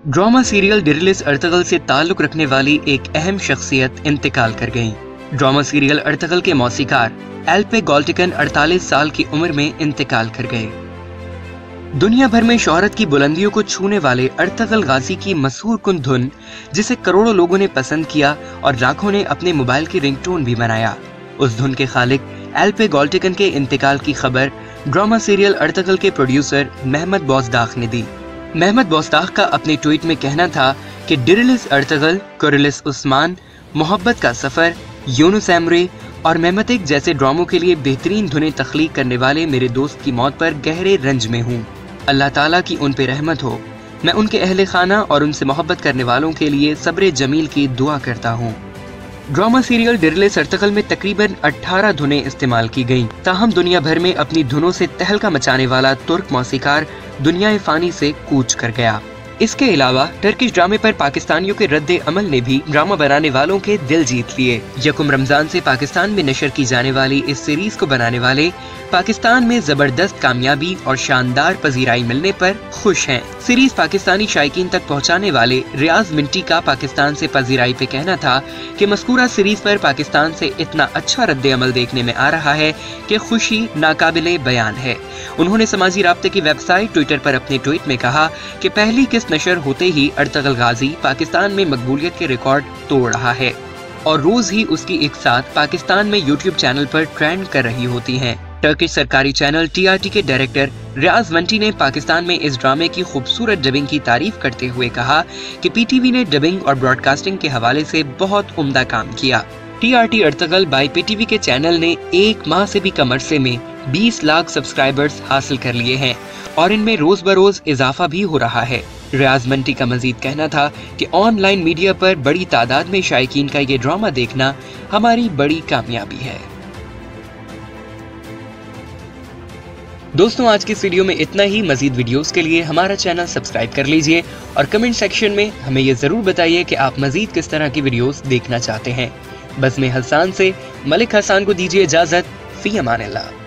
Drama serial डिरिलिस Ertugrul से ताल्लुक रखने वाली एक अहम शख्सियत इंतकाल कर गईं। ड्रामा सीरियल अर्तगल के मौसीकार एल्पे गॉल्टिकन 48 साल की उम्र में इंतकाल कर गए। दुनिया भर में शोहरत की बुलंदियों को छूने वाले अर्तगल गाजी की मशहूर कुन धुन, जिसे करोड़ों लोगों ने पसंद किया और लाखों ने अपने मोबाइल की रिंगटोन भी बनाया, उस धुन के खालिक एल्पे गॉल्टिकन के इंतकाल की खबर ड्रामा सीरियल अर्तगल के प्रोड्यूसर महमद बौजदाख ने दी। महमद बौजदाख का अपने ट्वीट में कहना था कि डिरिलिस अर्तगल, कुरिलिस उस्मान, मोहब्बत का सफर, यूनुस एमरे और मेहमतिक जैसे ड्रामों के लिए बेहतरीन धुनें तख्लीक करने वाले मेरे दोस्त की मौत पर गहरे रंज में हूँ। अल्लाह ताला की उन पे रहमत हो। मैं उनके अहले खाना और उनसे मोहब्बत करने वालों के लिए सब्र जमील की दुआ करता हूँ। ड्रामा सीरियल डिरिलिस अर्तगल में तकरीबन 18 धुनें इस्तेमाल की गईं। ताहम दुनिया भर में अपनी धुनों से तहलका मचाने वाला तुर्क मौसीकार दुनिया फानी से कूच कर गया। इसके अलावा टर्किश ड्रामे पर पाकिस्तानियों के रद्दे अमल ने भी ड्रामा बनाने वालों के दिल जीत लिए। यकुम रमजान से पाकिस्तान में नशर की जाने वाली इस सीरीज को बनाने वाले पाकिस्तान में जबरदस्त कामयाबी और शानदार पजीराई मिलने पर खुश हैं। सीरीज पाकिस्तानी शायकीन तक पहुंचाने वाले रियाज मिंटी का पाकिस्तान से पजीराई पे कहना था कि मज़कूरा सीरीज पर पाकिस्तान से इतना अच्छा रद्दे अमल देखने में आ रहा है कि खुशी नाकाबिले बयान है। उन्होंने समाजी राब्ते की वेबसाइट ट्विटर पर अपने ट्वीट में कहा कि पहली किस्त नशर होते ही अर्तगल गाजी पाकिस्तान में मकबूलियत के रिकॉर्ड तोड़ रहा है और रोज ही उसकी एक साथ पाकिस्तान में यूट्यूब चैनल पर ट्रेंड कर रही होती हैं। टर्किश सरकारी चैनल TRT के डायरेक्टर रियाज मंटी ने पाकिस्तान में इस ड्रामे की खूबसूरत डबिंग की तारीफ करते हुए कहा कि PTV ने डबिंग और ब्रॉडकास्टिंग के हवाले से बहुत उम्दा काम किया। TRT अर्तगल बाय PTV के चैनल ने एक माह से भी कम अरसे में 20 लाख सब्सक्राइबर्स हासिल कर लिए हैं और इनमें रोज बरोज इजाफा भी हो रहा है। रियाज मंटी का मजीद कहना था कि ऑनलाइन मीडिया पर बड़ी तादाद में शायकीन का ये ड्रामा देखना हमारी बड़ी कामयाबी है। दोस्तों, आज की इस वीडियो में इतना ही। मजीद वीडियोस के लिए हमारा चैनल सब्सक्राइब कर लीजिए और कमेंट सेक्शन में हमें ये जरूर बताइए कि आप मजीद किस तरह की वीडियोस देखना चाहते हैं। बज़्म हसन से मलिक हसन को दीजिए इजाजत। फी अमान अल्लाह।